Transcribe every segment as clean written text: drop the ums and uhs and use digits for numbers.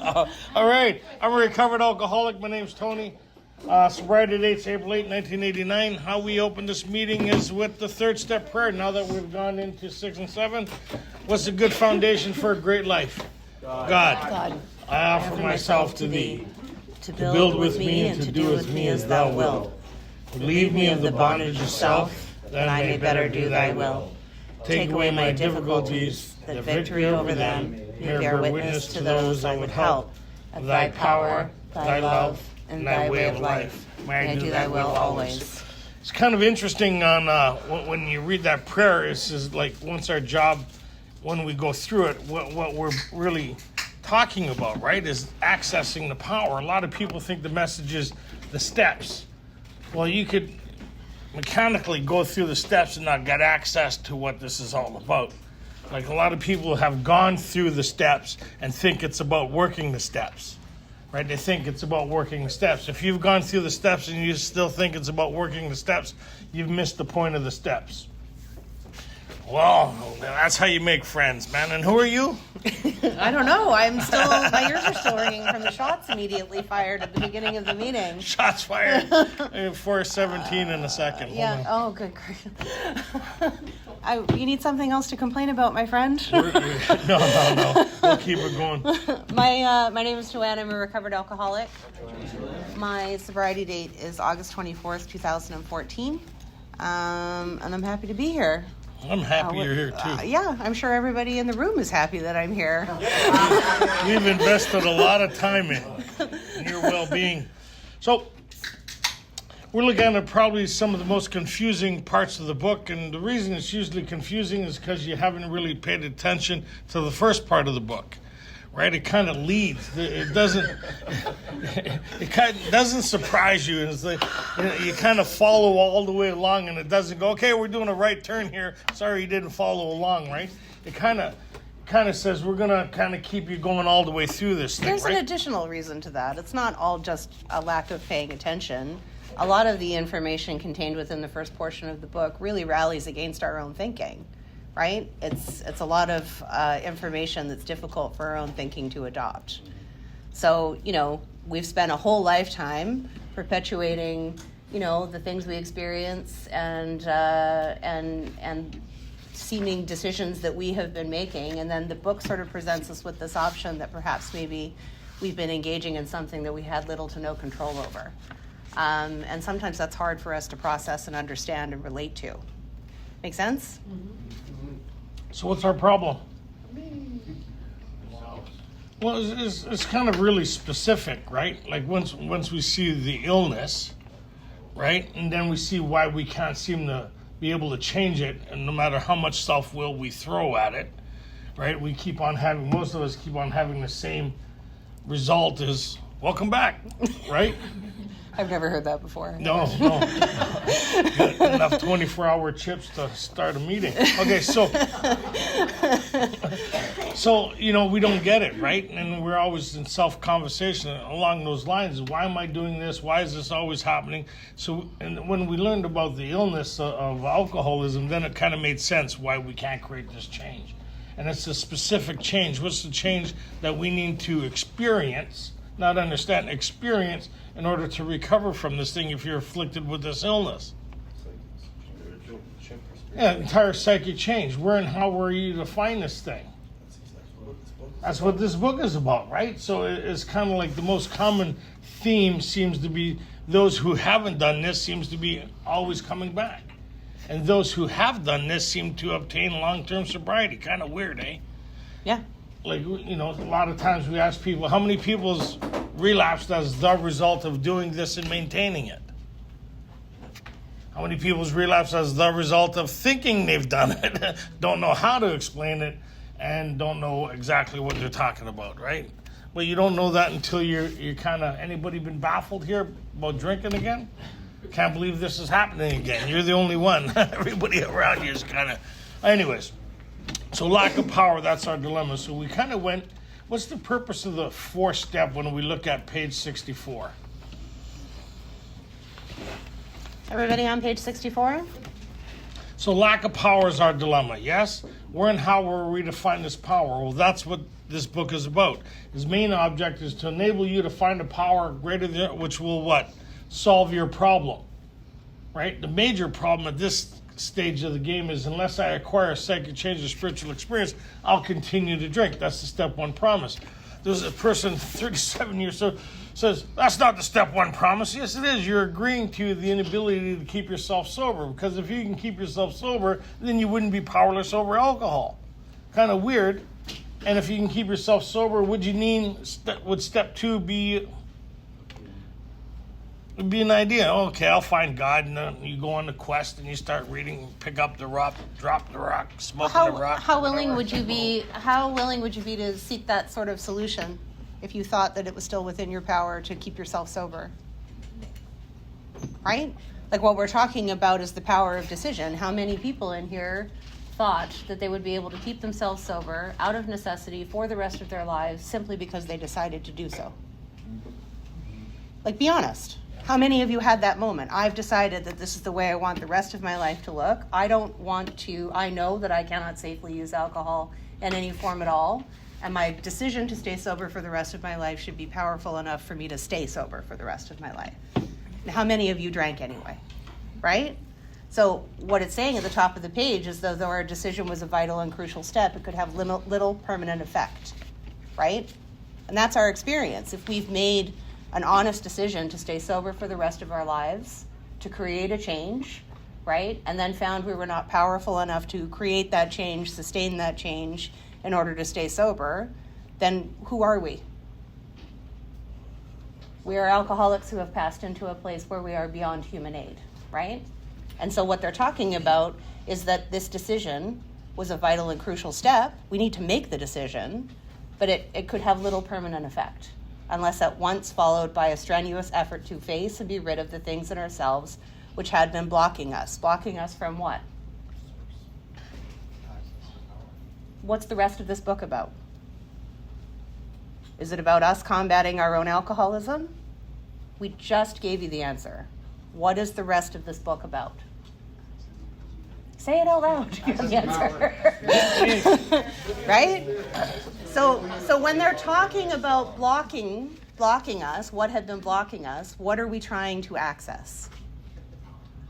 All right. I'm a recovered alcoholic. My name's Tony. Sobriety date's April 8, 1989. How we open this meeting is with the third step prayer. Now that we've gone into 6 and 7, what's a good foundation for a great life? God. I offer myself to thee, to build with me and to do with me as thou wilt. Relieve me of the bondage of self, that I may better do thy will. Take away my difficulties, that victory over them may bear witness to those I would help, of thy power, thy love, and thy way of life. May I do thy will always. It's kind of interesting on when you read that prayer. It's just like once our job, when we go through it, what we're really talking about, right, is accessing the power. A lot of people think the message is the steps. Well, you could mechanically go through the steps and not get access to what this is all about. Like a lot of people have gone through the steps and think it's about working the steps, right? They think it's about working the steps. If you've gone through the steps and you still think it's about working the steps, you've missed the point of the steps. Well, that's how you make friends, man. And who are you? I don't know. My ears are still ringing from the shots immediately fired at the beginning of the meeting. Shots fired. 4:17 in a second. Yeah. Oh, good grief. You need something else to complain about, my friend? No. We'll keep it going. My name is Joanne. I'm a recovered alcoholic. My sobriety date is August 24th, 2014. And I'm happy to be here. I'm happy you're here, too. Yeah, I'm sure everybody in the room is happy that I'm here. We've invested a lot of time in your well-being. So, we're looking at probably some of the most confusing parts of the book, and the reason it's usually confusing is because you haven't really paid attention to the first part of the book. Right, it kind of leads. It doesn't surprise you. It's like you kind of follow all the way along, and it doesn't go, okay, we're doing a right turn here. Sorry, you didn't follow along, right? It kind of says we're gonna kind of keep you going all the way through this thing. There's an additional reason to that. It's not all just a lack of paying attention. A lot of the information contained within the first portion of the book really rallies against our own thinking. Right? It's a lot of information that's difficult for our own thinking to adopt. So, we've spent a whole lifetime perpetuating, the things we experience and seeming decisions that we have been making. And then the book sort of presents us with this option that perhaps maybe we've been engaging in something that we had little to no control over. And sometimes that's hard for us to process and understand and relate to. Make sense? Mm-hmm. So what's our problem? Well, it's kind of really specific, right? Like once we see the illness, right? And then we see why we can't seem to be able to change it, and no matter how much self-will we throw at it, right? Most of us keep on having the same result as, welcome back, right? I've never heard that before. No. Enough 24-hour chips to start a meeting. Okay, so we don't get it, right? And we're always in self-conversation along those lines. Why am I doing this? Why is this always happening? So, and when we learned about the illness of alcoholism, then it kind of made sense why we can't create this change. And it's a specific change. What's the change that we need to experience, not understand, experience, in order to recover from this thing if you're afflicted with this illness? Yeah, entire psychic change. Where and how were you to find this thing? That's what this book is about, right? So it's kind of like the most common theme seems to be those who haven't done this seems to be always coming back. And those who have done this seem to obtain long-term sobriety. Kind of weird, eh? Yeah. Like, a lot of times we ask people, how many people's relapsed as the result of doing this and maintaining it? How many people's relapsed as the result of thinking they've done it, don't know how to explain it, and don't know exactly what they're talking about, right? Well, you don't know that until you're kind of, anybody been baffled here about drinking again? Can't believe this is happening again. You're the only one. Everybody around you is kind of, anyways. So lack of power, that's our dilemma. So we kind of went, what's the purpose of the fourth step when we look at page 64? Everybody on page 64? So lack of power is our dilemma, yes? Where and how will we define this power? Well, that's what this book is about. His main object is to enable you to find a power greater than which will what? Solve your problem, right? The major problem at this stage of the game is unless I acquire a psychic change or spiritual experience, I'll continue to drink. That's the step one promise. There's a person, 37 years old, says, that's not the step one promise. Yes, it is. You're agreeing to the inability to keep yourself sober, because if you can keep yourself sober, then you wouldn't be powerless over alcohol. Kind of weird. And if you can keep yourself sober, would step two be an idea? Okay, I'll find God, and then you go on the quest and you start reading, pick up the rock, drop the rock, smoke the rock. How willing would you be to seek that sort of solution if you thought that it was still within your power to keep yourself sober? Right? Like what we're talking about is the power of decision. How many people in here thought that they would be able to keep themselves sober out of necessity for the rest of their lives simply because they decided to do so? Like, be honest. How many of you had that moment? I've decided that this is the way I want the rest of my life to look. I know that I cannot safely use alcohol in any form at all, and my decision to stay sober for the rest of my life should be powerful enough for me to stay sober for the rest of my life. And how many of you drank anyway, right? So what it's saying at the top of the page is though our decision was a vital and crucial step, it could have little permanent effect, right? And that's our experience. If we've made an honest decision to stay sober for the rest of our lives, to create a change, right? And then found we were not powerful enough to create that change, sustain that change in order to stay sober, then who are we? We are alcoholics who have passed into a place where we are beyond human aid, right? And so what they're talking about is that this decision was a vital and crucial step. We need to make the decision, but it could have little permanent effect unless at once followed by a strenuous effort to face and be rid of the things in ourselves which had been blocking us. Blocking us from what? What's the rest of this book about? Is it about us combating our own alcoholism? We just gave you the answer. What is the rest of this book about? Say it out loud. You have the answer. Right? So when they're talking about blocking us, what had been blocking us, what are we trying to access?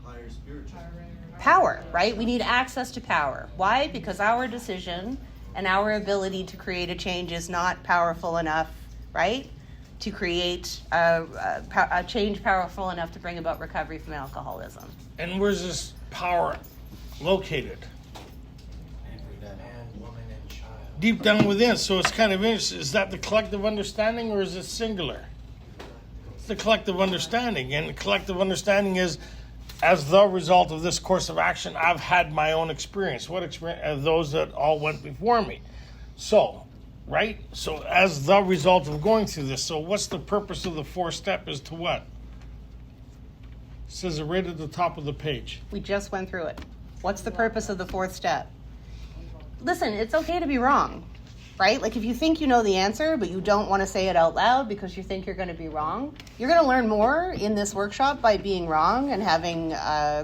Higher spiritual. Power, right? We need access to power. Why? Because our decision and our ability to create a change is not powerful enough, right? To create a change powerful enough to bring about recovery from alcoholism. And where's this power located? Man, woman, and child. Deep down within. So it's kind of interesting. Is that the collective understanding or is it singular? It's the collective understanding. And the collective understanding is, as the result of this course of action, I've had my own experience. What experience? Those that all went before me. So, right? So as the result of going through this, so what's the purpose of the fourth step as to what? It says it right at the top of the page. We just went through it. What's the purpose of the fourth step? Listen, it's okay to be wrong, right? Like if you think you know the answer, but you don't want to say it out loud because you think you're going to be wrong, you're going to learn more in this workshop by being wrong and having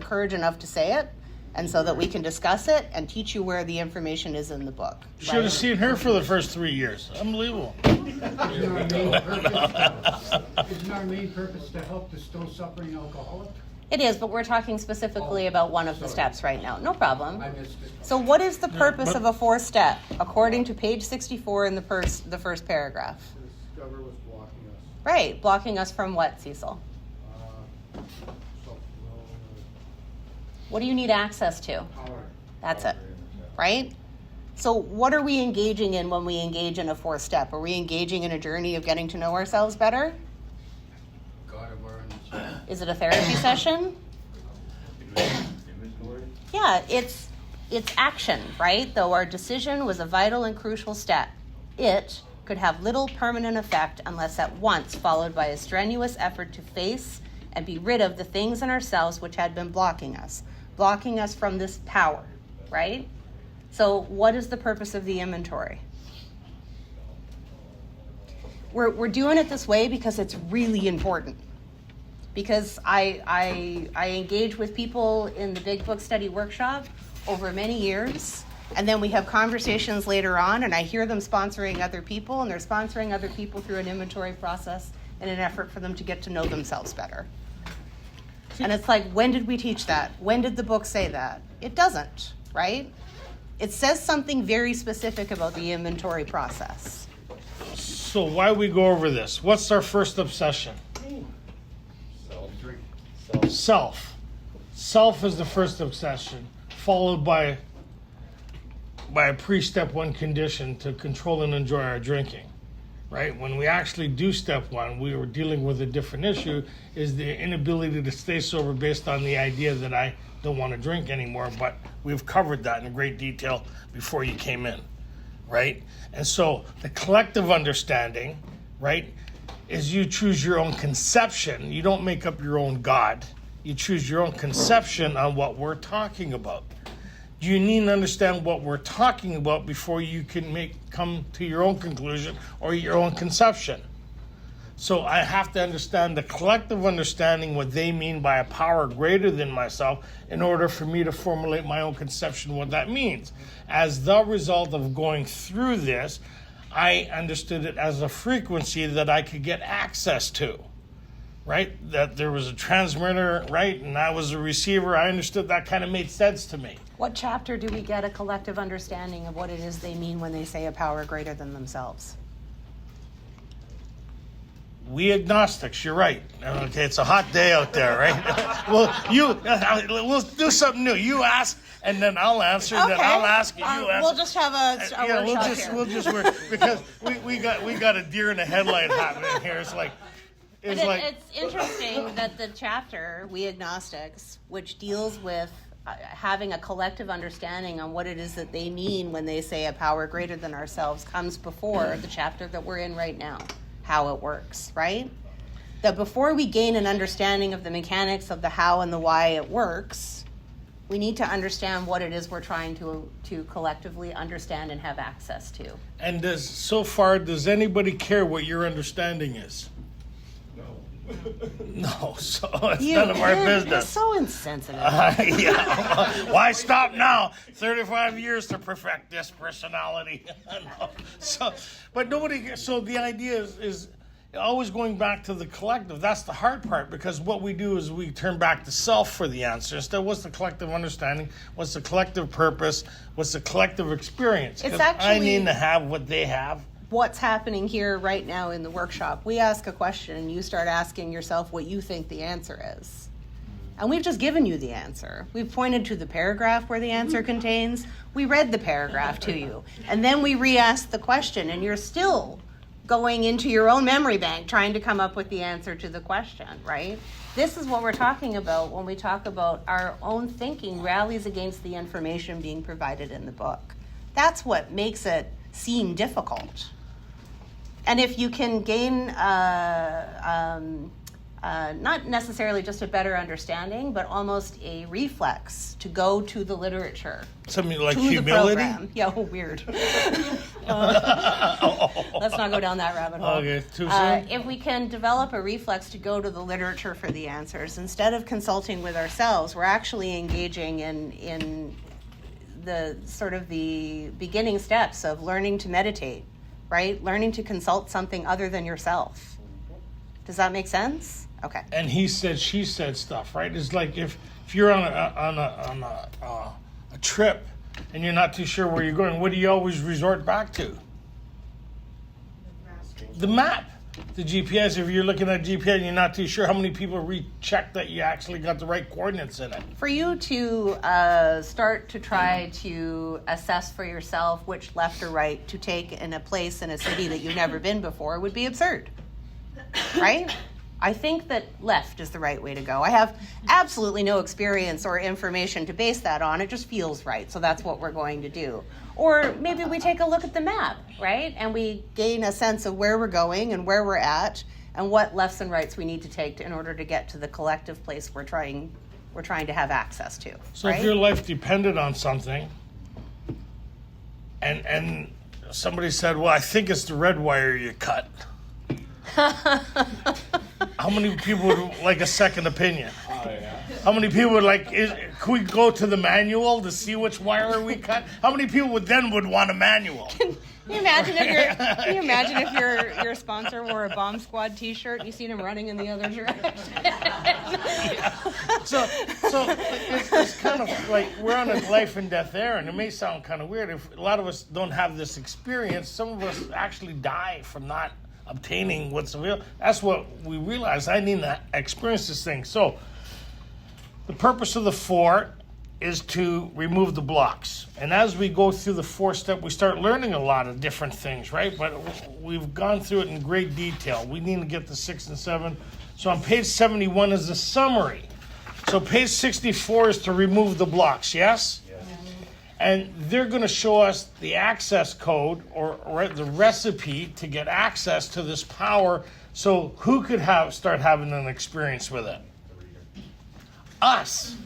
courage enough to say it, and so that we can discuss it and teach you where the information is in the book. Should have seen her for the first 3 years. Unbelievable. Isn't our main purpose to help the still suffering alcoholic? It is, but we're talking specifically about one of the steps right now. No problem. I missed it. So what is the purpose of a fourth step, according to page 64 in the first paragraph? Discover what's blocking us. Right, blocking us from what, Cecil? Self-will, What do you need access to? power. That's it, right? So what are we engaging in when we engage in a fourth step? Are we engaging in a journey of getting to know ourselves better? God awareness. Is it a therapy session? Yeah, it's action, right? Though our decision was a vital and crucial step, it could have little permanent effect unless at once followed by a strenuous effort to face and be rid of the things in ourselves which had been blocking us from this power, right? So what is the purpose of the inventory? We're doing it this way because it's really important. because I engage with people in the Big Book Study Workshop over many years, and then we have conversations later on, and I hear them sponsoring other people, and they're sponsoring other people through an inventory process in an effort for them to get to know themselves better. And it's like, when did we teach that? When did the book say that? It doesn't, right? It says something very specific about the inventory process. So why we go over this? What's our first obsession? Self. Self is the first obsession, followed by a pre-step one condition to control and enjoy our drinking. Right? When we actually do step one, we were dealing with a different issue, is the inability to stay sober based on the idea that I don't want to drink anymore, but we've covered that in great detail before you came in, right? And so the collective understanding, right, is you choose your own conception. You don't make up your own God. You choose your own conception on what we're talking about. You need to understand what we're talking about before you can come to your own conclusion or your own conception. So I have to understand the collective understanding, what they mean by a power greater than myself, in order for me to formulate my own conception what that means. As the result of going through this, I understood it as a frequency that I could get access to. Right? That there was a transmitter, right? And I was a receiver. I understood that kind of made sense to me. What chapter do we get a collective understanding of what it is they mean when they say a power greater than themselves? We agnostics, you're right. Okay, it's a hot day out there, right? We'll do something new. You ask, and then I'll answer, and then I'll ask, and you answer. We'll just have a workshop here. We'll just work, because we got a deer in the headlight happening here. It's interesting that the chapter, We Agnostics, which deals with having a collective understanding on what it is that they mean when they say a power greater than ourselves, comes before the chapter that we're in right now, how it works, right? That before we gain an understanding of the mechanics of the how and the why it works, we need to understand what it is we're trying to collectively understand and have access to. And does anybody care what your understanding is? No, so it's none of our business. You're so insensitive. Yeah. Why stop now? 35 years to perfect this personality. But nobody. So the idea is always going back to the collective. That's the hard part, because what we do is we turn back to self for the answer. Instead, what's the collective understanding? What's the collective purpose? What's the collective experience? Because I need to have what they have. What's happening here right now in the workshop? We ask a question and you start asking yourself what you think the answer is. And we've just given you the answer. We've pointed to the paragraph where the answer contains. We read the paragraph to you. And then we re-asked the question, and you're still going into your own memory bank trying to come up with the answer to the question, right? This is what we're talking about when we talk about our own thinking rallies against the information being provided in the book. That's what makes it seem difficult. And if you can gain not necessarily just a better understanding, but almost a reflex to go to the literature. Something like to humility? The program. Yeah, weird. Let's not go down that rabbit hole. Okay, too soon? If we can develop a reflex to go to the literature for the answers, instead of consulting with ourselves, we're actually engaging in the sort of the beginning steps of learning to meditate, right? Learning to consult something other than yourself. Does that make sense? Okay. And he said, she said stuff, right? It's like if you're on a trip and you're not too sure where you're going, what do you always resort back to? The map. The GPS. If you're looking at GPS and you're not too sure, how many people recheck that you actually got the right coordinates in it? For you to start to try to assess for yourself which left or right to take in a place in a city that you've never been before would be absurd, right? I think that left is the right way to go. I have absolutely no experience or information to base that on. It just feels right, so that's what we're going to do. Or maybe we take a look at the map, right? And we gain a sense of where we're going and where we're at and what lefts and rights we need to take in order to get to the collective place we're trying to have access to. So right? if your life depended on something and somebody said, well, I think it's the red wire you cut. How many people would like a second opinion? How many people would like, could we go to the manual to see which wire we cut? How many people would want a manual? Can you imagine if your sponsor wore a Bomb Squad T-shirt and you seen him running in the other direction? So it's kind of like we're on a life and death errand. It may sound kind of weird. If a lot of us don't have this experience, some of us actually die from not obtaining what's available. That's what we realize. I need to experience this thing. So the purpose of the 4 is to remove the blocks. And as we go through the 4-step, we start learning a lot of different things, right? But we've gone through it in great detail. We need to get to 6 and 7. So on page 71 is the summary. So page 64 is to remove the blocks, yes? And they're going to show us the access code or the recipe to get access to this power. So who could start having an experience with it? Us,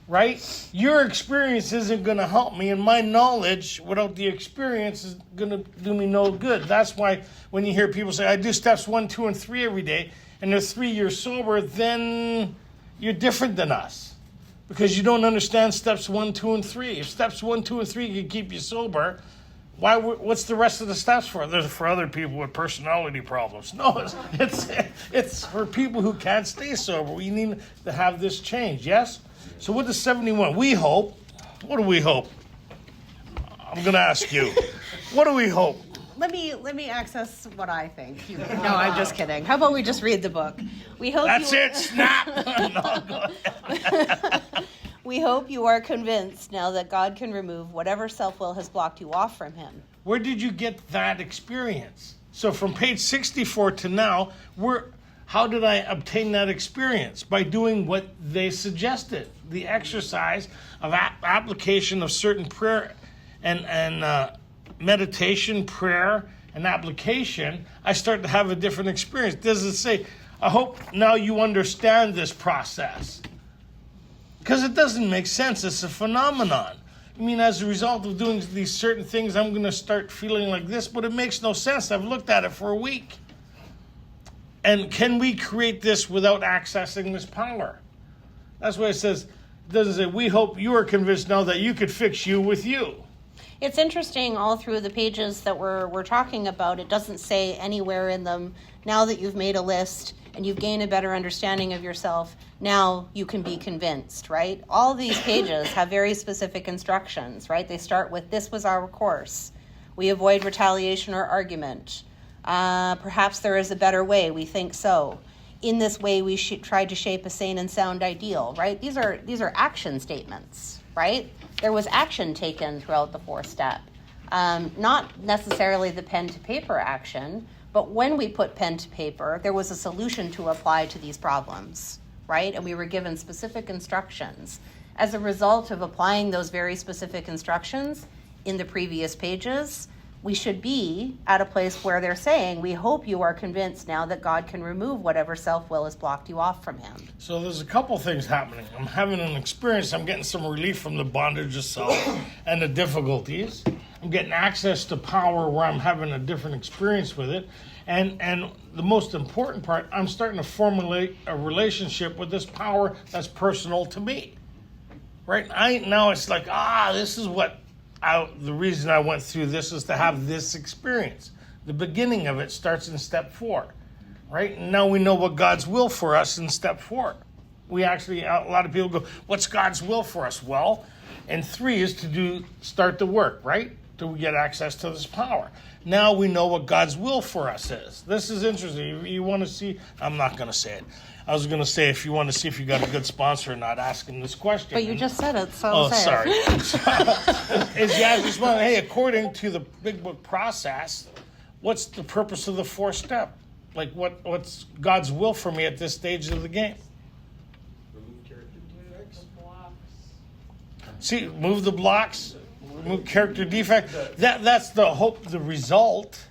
right? Your experience isn't going to help me, and my knowledge without the experience is going to do me no good. That's why when you hear people say, I do steps 1, 2, and 3 every day, and they're 3 years sober, then you're different than us. Because you don't understand steps 1, 2, and 3. If steps 1, 2, and 3 can keep you sober, what's the rest of the steps for? There's for other people with personality problems. No, it's for people who can't stay sober. We need to have this change, yes? So with the 71, we hope, what do we hope? I'm going to ask you. What do we hope? Let me access what I think. No, I'm just kidding. How about we just read the book? We hope That's it, snap! No, go ahead. We hope you are convinced now that God can remove whatever self-will has blocked you off from him. Where did you get that experience? So from page 64 to now, how did I obtain that experience? By doing what they suggested. The exercise of application of certain prayer and meditation, prayer, and application, I start to have a different experience. Does it say, I hope now you understand this process? Because it doesn't make sense. It's a phenomenon. I mean, as a result of doing these certain things, I'm going to start feeling like this, but it makes no sense. I've looked at it for a week. And can we create this without accessing this power? That's why it says, it doesn't say, we hope you are convinced now that you could fix you with you. It's interesting, all through the pages that we're talking about, it doesn't say anywhere in them, now that you've made a list and you've gained a better understanding of yourself, now you can be convinced, right? All these pages have very specific instructions, right? They start with, this was our course. We avoid retaliation or argument. Perhaps there is a better way. We think so. In this way, we try to shape a sane and sound ideal, right? These are action statements, right? There was action taken throughout the 4th step. Not necessarily the pen to paper action, but when we put pen to paper, there was a solution to apply to these problems, right? And we were given specific instructions. As a result of applying those very specific instructions in the previous pages, we should be at a place where they're saying, we hope you are convinced now that God can remove whatever self-will has blocked you off from him. So there's a couple things happening. I'm having an experience. I'm getting some relief from the bondage of self and the difficulties. I'm getting access to power where I'm having a different experience with it. And the most important part, I'm starting to formulate a relationship with this power that's personal to me. Right? Now it's like, this is what the reason I went through this is to have this experience. The beginning of it starts in step 4, right? And now we know what God's will for us in step 4. We actually, a lot of people go, what's God's will for us? Well, and 3 is to start the work, right? To get access to this power. Now we know what God's will for us is. This is interesting. You want to see, I'm not going to say it. I was going to say, if you want to see if you got a good sponsor or not, asking this question. But you just said it, so Oh, say sorry. it. Is you ask respond, hey, according to the Big Book process, what's the purpose of the 4th step? Like, what's God's will for me at this stage of the game? Remove character defects. See, move the blocks, remove character defect. That's the hope, the result.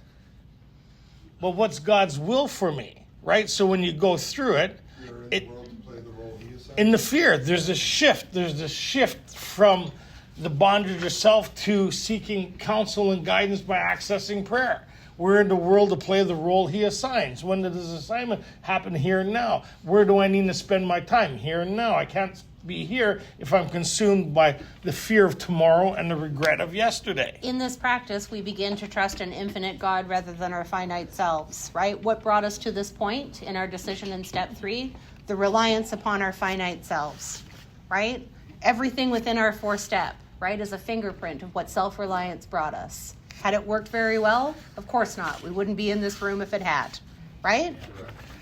But what's God's will for me, right? So when you go through it, You're in the world to play the role he assigned. in the fear, there's a shift. There's a shift from the bondage of self to seeking counsel and guidance by accessing prayer. We're in the world to play the role he assigns. When does this assignment happen? Here and now. Where do I need to spend my time? Here and now. I can't be here if I'm consumed by the fear of tomorrow and the regret of yesterday. In this practice, we begin to trust an infinite God rather than our finite selves, right? What brought us to this point in our decision in step 3? The reliance upon our finite selves, right? Everything within our 4-step, right, is a fingerprint of what self-reliance brought us. Had it worked very well? Of course not. We wouldn't be in this room if it had, right?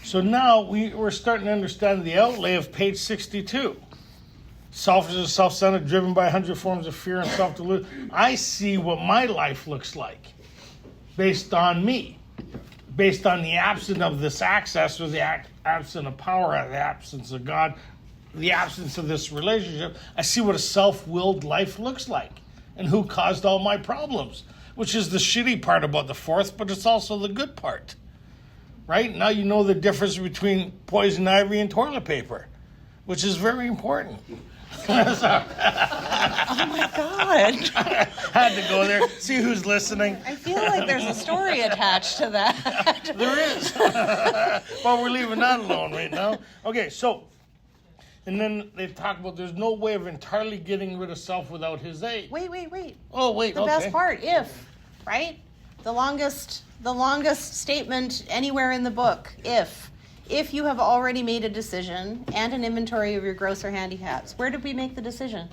So now we're starting to understand the outlay of page 62. Selfish and self-centered, driven by 100 forms of fear and self-delusion. I see what my life looks like based on me, based on the absence of this access or the absence of power, or the absence of God, the absence of this relationship. I see what a self-willed life looks like and who caused all my problems, which is the shitty part about the 4th, but it's also the good part, right? Now you know the difference between poison ivy and toilet paper, which is very important. Oh my God. Had to go there. See who's listening. I feel like there's a story attached to that. There is. Well, we're leaving that alone right now. Okay, so, and then they talk about there's no way of entirely getting rid of self without his aid. Wait. Oh, wait, The okay. best part, if, right? The longest statement anywhere in the book, if you have already made a decision and an inventory of your grosser handicaps. Where did we make the decision?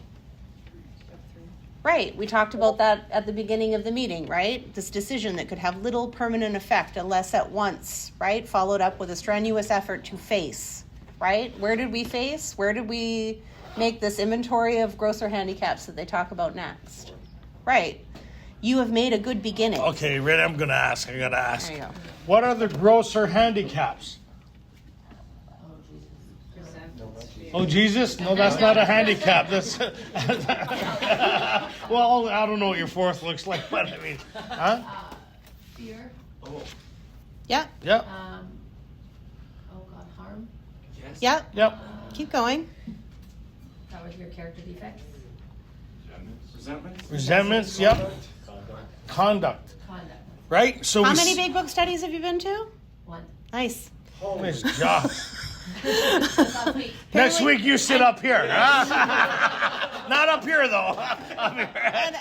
Right, we talked about that at the beginning of the meeting, right? This decision that could have little permanent effect unless at once, right? Followed up with a strenuous effort to face, right? Where did we face? Where did we make this inventory of grosser handicaps that they talk about next? Right, you have made a good beginning. Okay, Red, I gotta ask. There you go. What are the grosser handicaps? Oh, Jesus? No, that's not a handicap. That's well, I don't know what your 4th looks like, but I mean, huh? Fear. Yeah, Yep. Oh God, harm. yeah, Yep. keep going. That was your character defects. Resentments. Yep. Conduct. Conduct. Right. So How we many big book studies have you been to? 1. Nice. Nice job. Last week. Next week you sit up here. Huh? Not up here though. Up here. And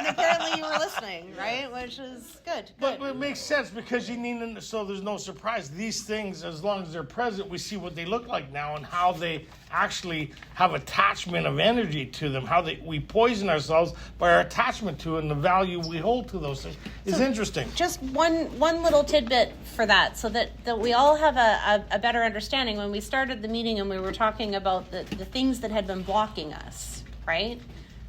apparently you were listening, right? Which is good. But it makes sense because you need to, so there's no surprise. These things, as long as they're present, we see what they look like now and how they actually have attachment of energy to them. How we poison ourselves by our attachment to it, and the value we hold to those things is interesting. Just one little tidbit for that, so that we all have a better understanding. When we started the meeting and we were talking about the things that had been blocking us, right?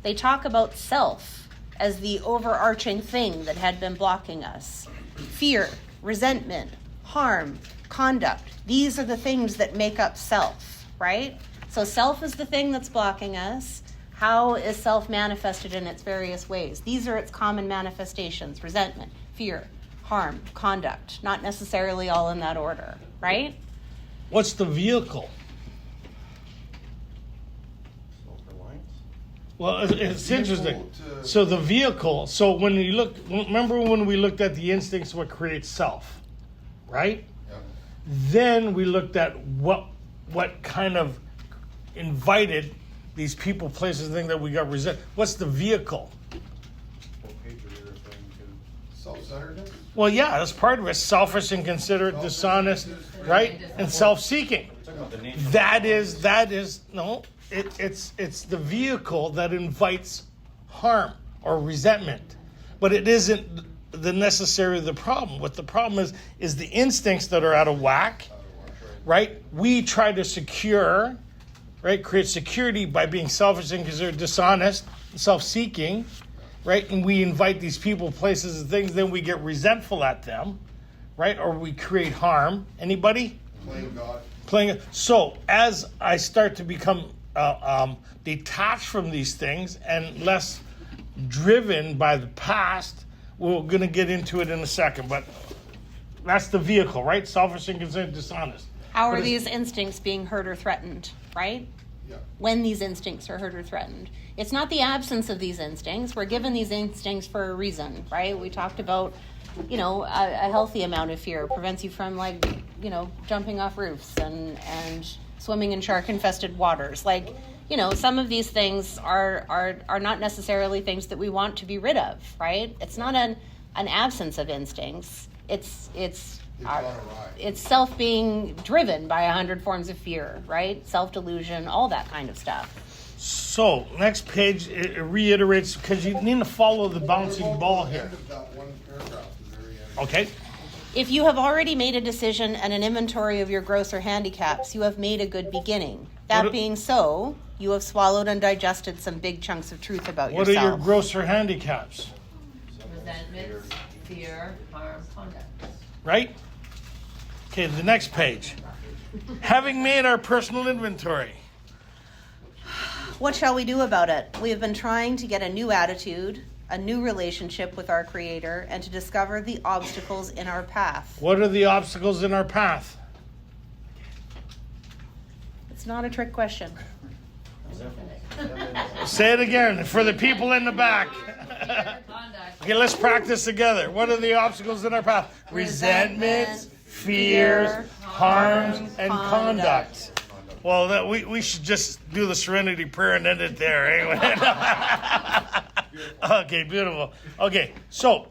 They talk about self as the overarching thing that had been blocking us. Fear, resentment, harm, conduct. These are the things that make up self, right? So self is the thing that's blocking us. How is self manifested in its various ways? These are its common manifestations: resentment, fear, harm, conduct. Not necessarily all in that order, right? What's the vehicle? Well, it's interesting. So the vehicle, so when you look, remember when we looked at the instincts, what creates self, right? Yeah. Then we looked at what kind of invited these people, places, things that we got resent. What's the vehicle? Self-centeredness? Well, yeah, that's part of it. Selfish, inconsiderate, dishonest, right? And self-seeking. That is no. It's the vehicle that invites harm or resentment, but it isn't necessarily the problem. What the problem is the instincts that are out of whack, right? We try to secure, right? Create security by being selfish, inconsiderate, dishonest, self-seeking, right? And we invite these people, places, and things. Then we get resentful at them, right? Or we create harm. Anybody? Playing God. So as I start to become detached from these things and less driven by the past, we're going to get into it in a second, but that's the vehicle, right? Selfish, inconsiderate, dishonest. How are these instincts being hurt or threatened, right? Yeah. When these instincts are hurt or threatened. It's not the absence of these instincts. We're given these instincts for a reason, right? We talked about you know, a healthy amount of fear. It prevents you from, like, you know, jumping off roofs and swimming in shark-infested waters. Like, you know, some of these things are not necessarily things that we want to be rid of, right? It's not an absence of instincts. It's gone awry. it's self being driven by 100 forms of fear, right? Self-delusion, all that kind of stuff. So, next page, it reiterates, because you need to follow the bouncing ball here. End of that one paragraph, the very end. Okay? If you have already made a decision and an inventory of your grosser handicaps, you have made a good beginning. That being so, you have swallowed and digested some big chunks of truth about What are yourself. your grosser handicaps? Resentments, fear, harm, conduct. Right? Okay, the next page. Having made our personal inventory. What shall we do about it? We have been trying to get a new attitude, a new relationship with our Creator, and to discover the obstacles in our path. What are the obstacles in our path? It's not a trick question. Say it again for the people in the back. Conduct. Okay, let's practice together. What are the obstacles in our path? Resentments, fears, harms, and conduct. Well, we should just do the Serenity Prayer and end it there. Anyway. Okay, beautiful. Okay, so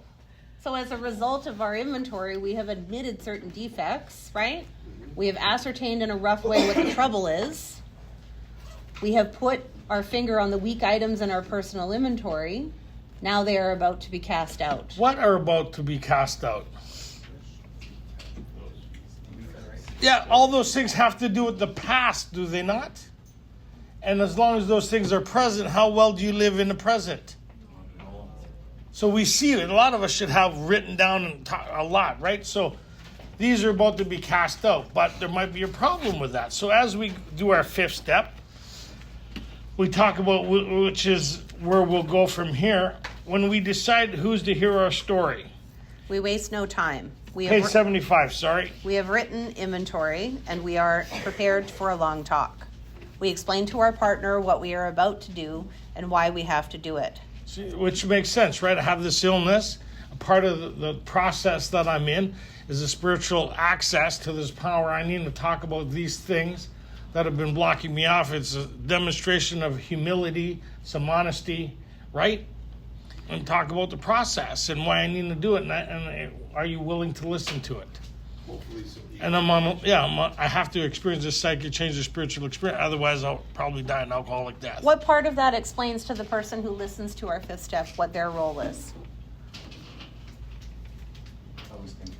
So as a result of our inventory, we have admitted certain defects, right? We have ascertained in a rough way what the trouble is. We have put our finger on the weak items in our personal inventory. Now they are about to be cast out. what are about to be cast out? Yeah, all those things have to do with the past, do they not? And as long as those things are present, how well do you live in the present? So we see it. A lot of us should have written down a lot, right? So these are about to be cast out, but there might be a problem with that. So as we do our fifth step, we talk about, which is where we'll go from here, when we decide who's to hear our story. We waste no time. Page 75, sorry. We have written inventory, and we are prepared for a long talk. We explain to our partner what we are about to do and why we have to do it. See, which makes sense, right? I have this illness. A part of the process that I'm in is a spiritual access to this power. I need to talk about these things that have been blocking me off. It's a demonstration of humility, some honesty, right? And talk about the process and why I need to do it. And are you willing to listen to it? Hopefully so. And I have to experience this psychic change, the spiritual experience. Otherwise, I'll probably die an alcoholic death. What part of that explains to the person who listens to our fifth step what their role is? I was thinking.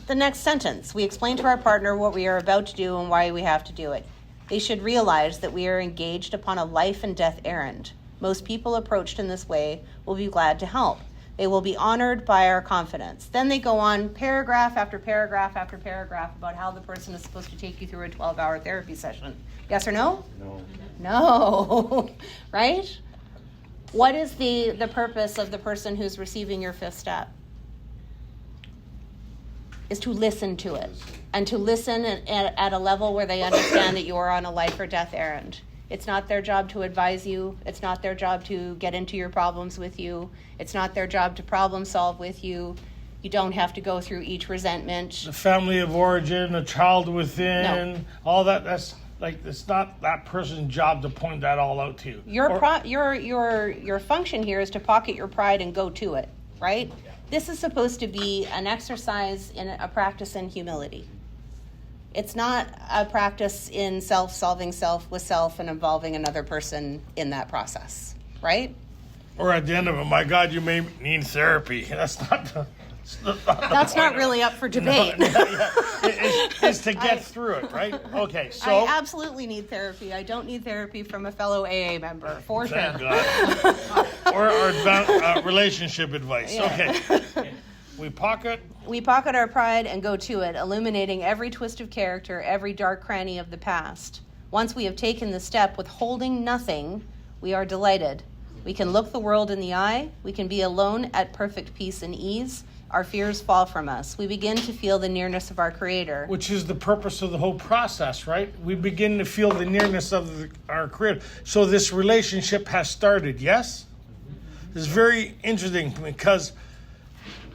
The next sentence, we explain to our partner what we are about to do and why we have to do it. They should realize that we are engaged upon a life and death errand. Most people approached in this way will be glad to help. They will be honored by our confidence. Then they go on paragraph after paragraph after paragraph about how the person is supposed to take you through a 12-hour therapy session. Yes or no? No. No. Right? What is the purpose of the person who's receiving your fifth step? Is to listen to it. And to listen at a level where they understand that you are on a life or death errand. It's not their job to advise you. It's not their job to get into your problems with you. It's not their job to problem solve with you. You don't have to go through each resentment. The family of origin, a child within, all that, that's like, it's not that person's job to point that all out to you. Your function here is to pocket your pride and go to it, right? This is supposed to be an exercise in a practice in humility. It's not a practice in solving self with self and involving another person in that process, right? Or at the end of it, my God, you may need therapy. That's That's not really up for debate. It's to get through it, right? Okay, so. I absolutely need therapy. I don't need therapy from a fellow AA member, for sure. Thank God. Or relationship advice. Yeah. Okay. We pocket our pride and go to it, illuminating every twist of character, every dark cranny of the past. Once we have taken the step withholding nothing, we are delighted. We can look the world in the eye. We can be alone at perfect peace and ease. Our fears fall from us. We begin to feel the nearness of our Creator. which is the purpose of the whole process, right? We begin to feel the nearness of our Creator. So this relationship has started, yes? It's very interesting because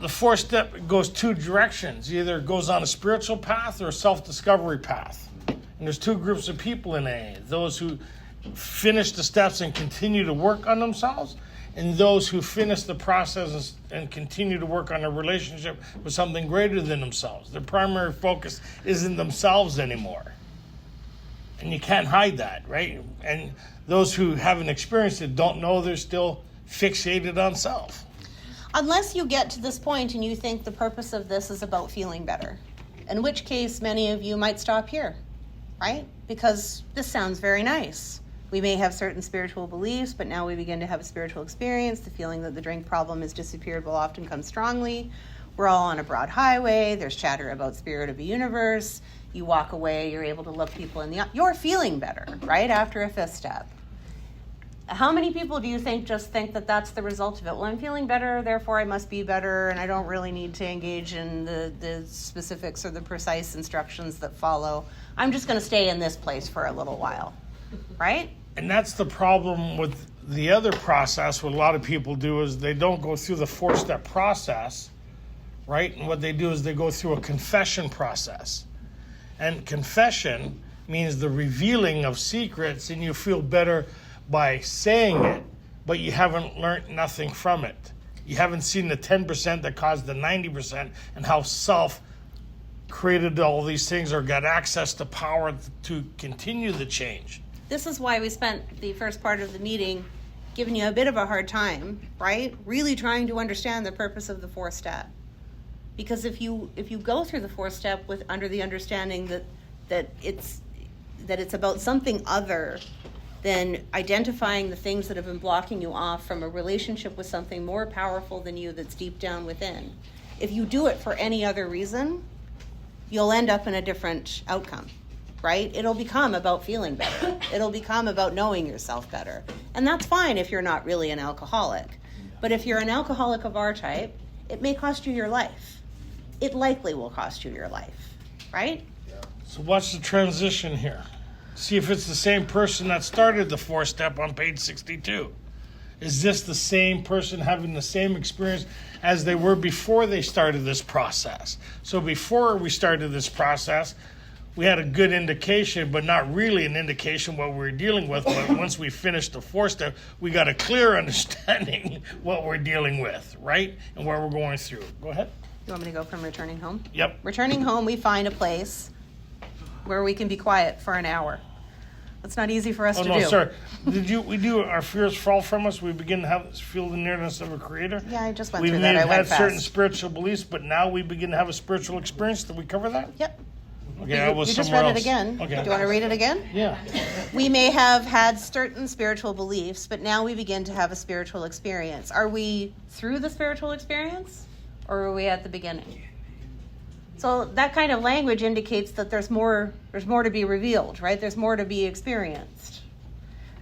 the fourth step goes two directions. Either it goes on a spiritual path or a self-discovery path. And there's two groups of people in AA. Those who finish the steps and continue to work on themselves, and those who finish the process and continue to work on a relationship with something greater than themselves. Their primary focus isn't themselves anymore. And you can't hide that, right? And those who haven't experienced it don't know they're still fixated on self. Unless you get to this point and you think the purpose of this is about feeling better, in which case many of you might stop here, right? Because this sounds very nice. We may have certain spiritual beliefs, but now we begin to have a spiritual experience. The feeling that the drink problem has disappeared will often come strongly. We're all on a broad highway. There's chatter about spirit of a universe. You walk away, you're able to look people in the eye. You're feeling better, right, after a fifth step. How many people do you think just think that that's the result of it? Well, I'm feeling better, therefore I must be better, and I don't really need to engage in the specifics or the precise instructions that follow. I'm just going to stay in this place for a little while, right? And that's the problem with the other process. What a lot of people do is they don't go through the four-step process, right? And what they do is they go through a confession process. And confession means the revealing of secrets, and you feel better by saying it, but you haven't learned nothing from it. You haven't seen the 10% that caused the 90% and how self created all these things or got access to power to continue the change. This is why we spent the first part of the meeting giving you a bit of a hard time, right? Really trying to understand the purpose of the fourth step. Because if you go through the fourth step with under the understanding that it's about something other than identifying the things that have been blocking you off from a relationship with something more powerful than you that's deep down within. If you do it for any other reason, you'll end up in a different outcome, right? It'll become about feeling better. It'll become about knowing yourself better. And that's fine if you're not really an alcoholic. But if you're an alcoholic of our type, it may cost you your life. It likely will cost you your life, right? So watch the transition here. See if it's the same person that started the fourth step on page 62. Is this the same person having the same experience as they were before they started this process? So before we started this process, we had a good indication, but not really an indication what we were dealing with. But once we finished the fourth step, we got a clear understanding what we're dealing with, right? And where we're going through. Go ahead. You want me to go from returning home? Yep. Returning home, we find a place where we can be quiet for an hour. That's not easy for us to do. Oh, no, sorry. We do our fears fall from us? We begin to feel the nearness of a creator? Yeah, I just went We through may that. I have went had fast. certain spiritual beliefs, but now we begin to have a spiritual experience. Did we cover that? Yep. Okay, I was You just somewhere read it else. again. Okay. Do you want to read it again? Yeah. We may have had certain spiritual beliefs, but now we begin to have a spiritual experience. Are we through the spiritual experience, or are we at the beginning? So that kind of language indicates that there's more to be revealed, right? There's more to be experienced.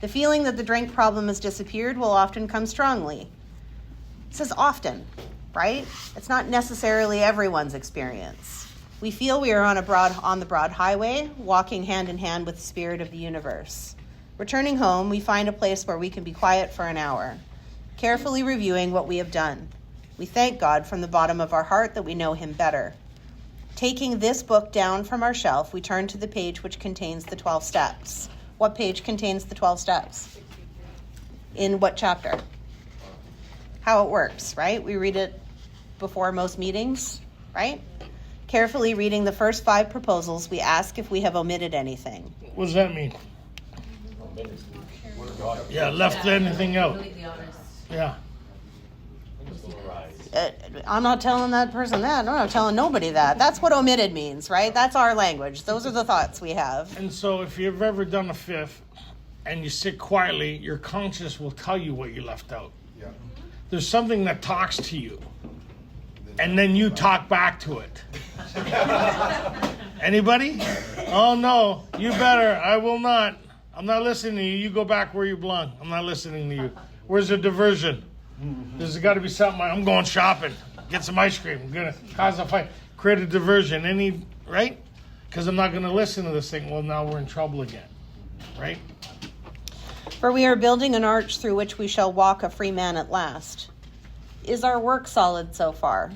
The feeling that the drink problem has disappeared will often come strongly. It says often, right? It's not necessarily everyone's experience. We feel we are on the broad highway, walking hand in hand with the spirit of the universe. Returning home, we find a place where we can be quiet for an hour, carefully reviewing what we have done. We thank God from the bottom of our heart that we know him better. Taking this book down from our shelf, we turn to the page which contains the 12 steps. What page contains the 12 steps? In what chapter? How it works, right? We read it before most meetings, right? Carefully reading the first 5 proposals, we ask if we have omitted anything. What does that mean? Yeah, left anything out. Completely honest. Yeah. I'm not telling that person that. I'm not telling nobody that. That's what omitted means, right? That's our language. Those are the thoughts we have. And so if you've ever done a fifth and you sit quietly, your conscience will tell you what you left out. Yeah. There's something that talks to you, and then you talk back to it. Anybody? Oh no, you better. I will not. I'm not listening to you. You go back where you belong. I'm not listening to you. Where's the diversion? There's got to be something. I'm going shopping. Get some ice cream. I'm going to cause a fight. Create a diversion. Right? Because I'm not going to listen to this thing. Well, now we're in trouble again. Right? For we are building an arch through which we shall walk a free man at last. Is our work solid so far?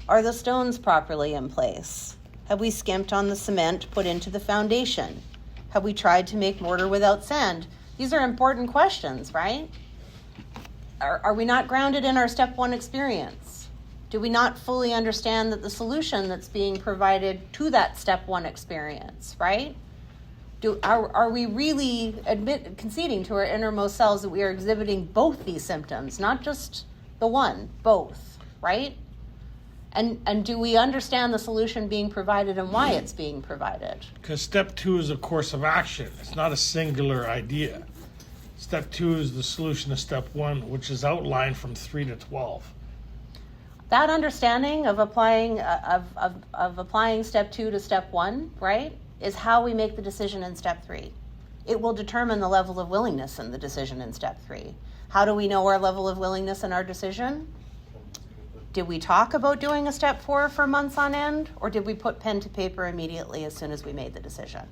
Are the stones properly in place? Have we skimped on the cement put into the foundation? Have we tried to make mortar without sand? These are important questions, right? Are we not grounded in our step one experience? Do we not fully understand that the solution that's being provided to that step one experience, right? Are we really conceding to our innermost selves that we are exhibiting both these symptoms, not just the one, both, right? And do we understand the solution being provided and why it's being provided? Because step 2 is a course of action. It's not a singular idea. Step 2 is the solution to step 1, which is outlined from 3 to 12. That understanding of applying applying step 2 to step 1, right, is how we make the decision in step 3. It will determine the level of willingness in the decision in step 3. How do we know our level of willingness in our decision? Did we talk about doing a step 4 for months on end, or did we put pen to paper immediately as soon as we made the decision?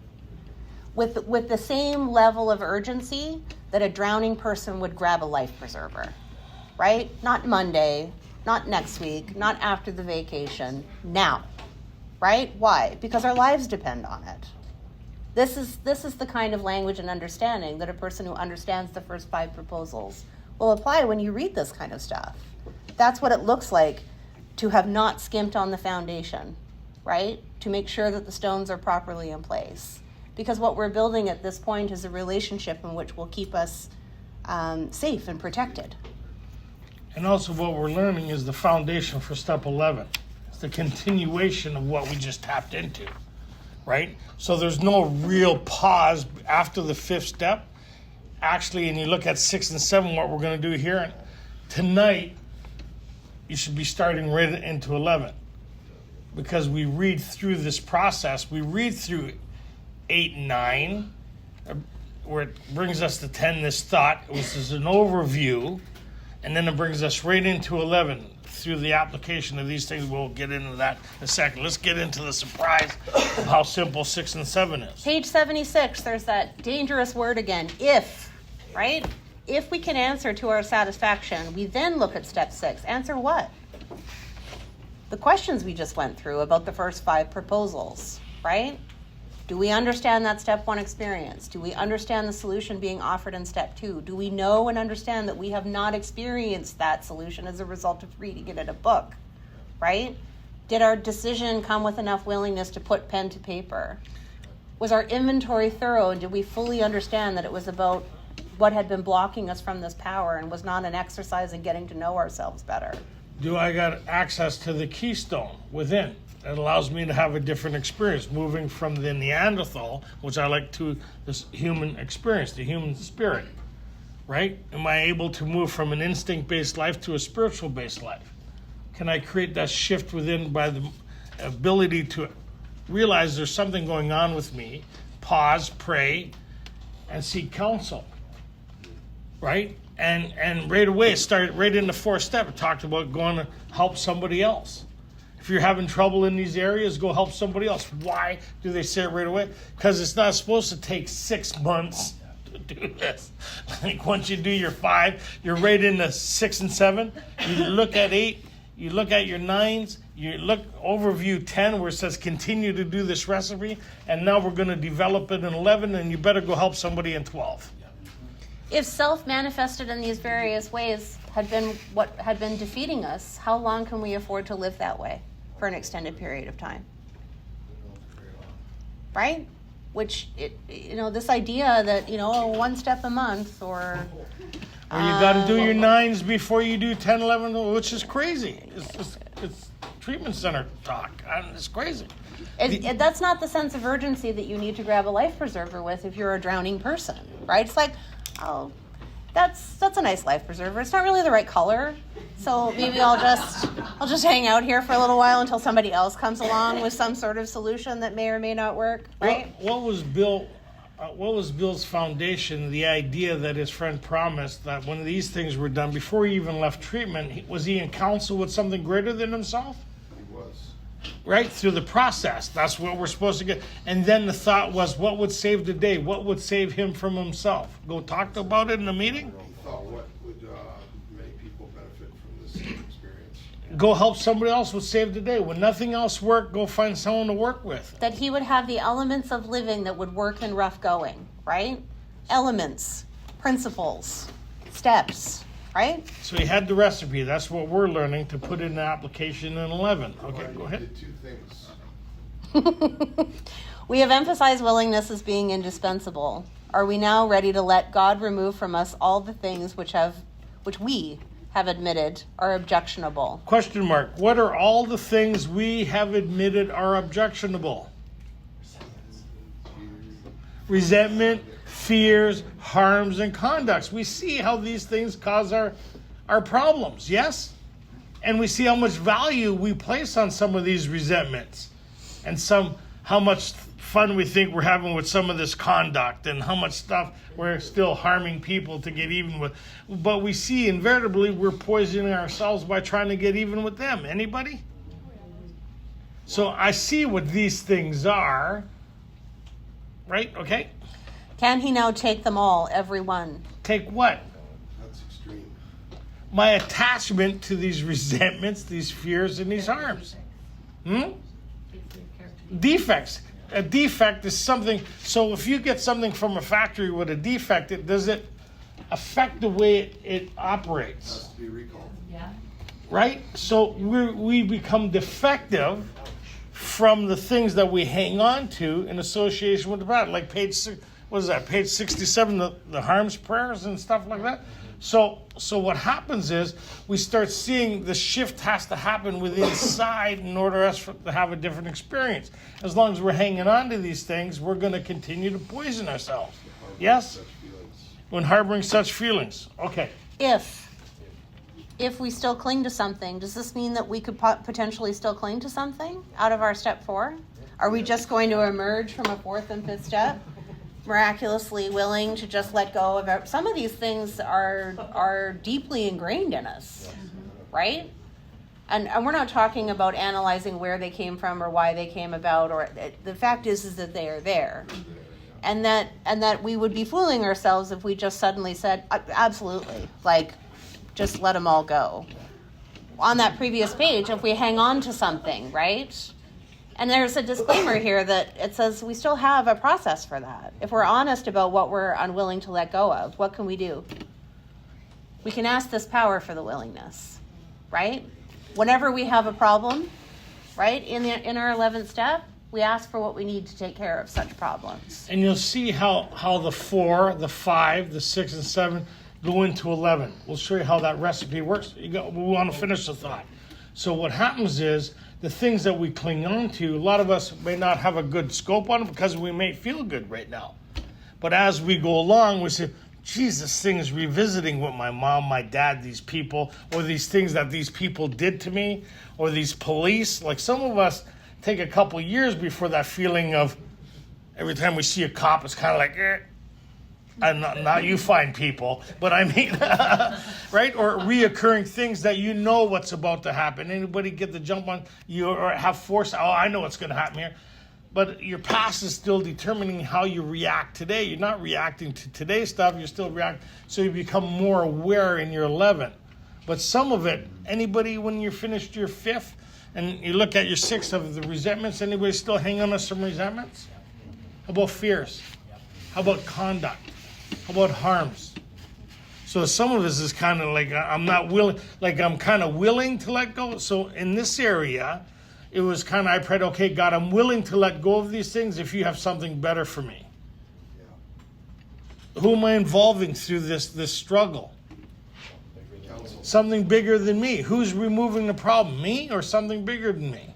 With the same level of urgency that a drowning person would grab a life preserver, right? Not Monday, not next week, not after the vacation, now, right? Why? Because our lives depend on it. This is the kind of language and understanding that a person who understands the first 5 proposals will apply when you read this kind of stuff. That's what it looks like to have not skimped on the foundation, right? To make sure that the stones are properly in place. Because what we're building at this point is a relationship in which will keep us safe and protected. And also what we're learning is the foundation for step 11. It's the continuation of what we just tapped into, right? So there's no real pause after the 5th step. Actually, and you look at 6 and 7, what we're going to do here, tonight, you should be starting right into 11. Because we read through this process, we read through 8 and 9, where it brings us to 10, this thought, which is an overview, and then it brings us right into 11 through the application of these things. We'll get into that in a second. Let's get into the surprise of how simple 6 and 7 is. Page 76, there's that dangerous word again, if, right? If we can answer to our satisfaction, we then look at step 6. Answer what? The questions we just went through about the first 5 proposals, right? Do we understand that step 1 experience? Do we understand the solution being offered in step 2? Do we know and understand that we have not experienced that solution as a result of reading it in a book, right? Did our decision come with enough willingness to put pen to paper? Was our inventory thorough, and did we fully understand that it was about what had been blocking us from this power and was not an exercise in getting to know ourselves better? Do I got access to the keystone within? It allows me to have a different experience, moving from the Neanderthal, which I like, to this human experience, the human spirit, right? Am I able to move from an instinct-based life to a spiritual-based life? Can I create that shift within by the ability to realize there's something going on with me, pause, pray, and seek counsel, right? And right away, it started right in the 4th step. It talked about going to help somebody else. If you're having trouble in these areas, go help somebody else. Why do they say it right away? Because it's not supposed to take 6 months to do this. Like once you do your 5, you're right into 6 and 7. You look at 8, you look at your 9s, you look overview 10 where it says continue to do this recipe, and now we're going to develop it in 11, and you better go help somebody in 12. If self manifested in these various ways had been what had been defeating us, how long can we afford to live that way for an extended period of time? Right? Which, this idea that, 1 step a month or you got to do your 9s before you do 10, 11, which is crazy. It's treatment center talk. It's crazy. That's not the sense of urgency that you need to grab a life preserver with if you're a drowning person, right? It's like, oh, that's a nice life preserver. It's not really the right color, so maybe I'll just hang out here for a little while until somebody else comes along with some sort of solution that may or may not work, right? What was Bill's foundation? The idea that his friend promised that when these things were done before he even left treatment, was he in counsel with something greater than himself? He was. Right, through the process. That's what we're supposed to get. And then the thought was, what would save the day? What would save him from himself? Go talk about it in a meeting? He thought what would make people benefit from this experience. Go help somebody else with Save the Day. When nothing else worked, go find someone to work with. That he would have the elements of living that would work in rough going, right? Elements, principles, steps, right? So he had the recipe. That's what we're learning to put in the application in 11. Okay, go He ahead. did two things. We have emphasized willingness as being indispensable. Are we now ready to let God remove from us all the things which we have admitted are objectionable? Question mark. What are all the things we have admitted are objectionable? Resentment, fears, harms, and conducts. We see how these things cause our problems, yes? And we see how much value we place on some of these resentments and how much fun we think we're having with some of this conduct and how much stuff we're still harming people to get even with. But we see invariably we're poisoning ourselves by trying to get even with them. Anybody? So I see what these things are. Right? Okay? Can he now take them all, every one? Take what? That's extreme. My attachment to these resentments, these fears, and these harms. Defects. A defect is something, so if you get something from a factory with a defect, does it affect the way it operates? Has to be recalled. Yeah. Right? So we become defective from the things that we hang on to in association with the product. Like page 67, the harms prayers and stuff like that. So what happens is we start seeing the shift has to happen within inside in order us to have a different experience. As long as we're hanging on to these things, we're going to continue to poison ourselves. Yes? Such feelings. When harboring such feelings. Okay. If we still cling to something, does this mean that we could potentially still cling to something out of our step 4? Are we just going to emerge from a 4th and 5th step miraculously willing to just let go of some of these things are deeply ingrained in us, right? And we're not talking about analyzing where they came from or why they came about, or the fact is that they are there. And that we would be fooling ourselves if we just suddenly said, absolutely, like, just let them all go. On that previous page, if we hang on to something, right? And there's a disclaimer here that it says we still have a process for that. If we're honest about what we're unwilling to let go of, what can we do? We can ask this power for the willingness, right? Whenever we have a problem, right, in our 11th step, we ask for what we need to take care of such problems. And you'll see how the 4, the 5, the 6, and 7 go into 11. We'll show you how that recipe works. We want to finish the thought. So what happens is the things that we cling on to, a lot of us may not have a good scope on it because we may feel good right now. But as we go along, we say, geez, this thing is revisiting what my mom, my dad, these people, or these things that these people did to me, or these police. Like some of us take a couple years before that feeling of every time we see a cop, it's kind of like, and not you fine people, but I mean, right? Or reoccurring things that you know what's about to happen. Anybody get the jump on you or have force? Oh, I know what's going to happen here. But your past is still determining how you react today. You're not reacting to today's stuff. You're still reacting. So you become more aware in your 11. But some of it, anybody, when you're finished your 5th and you look at your 6th of the resentments, anybody still hang on to some resentments? How about fears? How about conduct? How about harms? So some of this is kind of like I'm kind of willing to let go. So in this area, it was kind of I prayed, okay, God, I'm willing to let go of these things if you have something better for me. Yeah. Who am I involving through this struggle? Counsel. Something bigger than me. Who's removing the problem? Me or something bigger than me?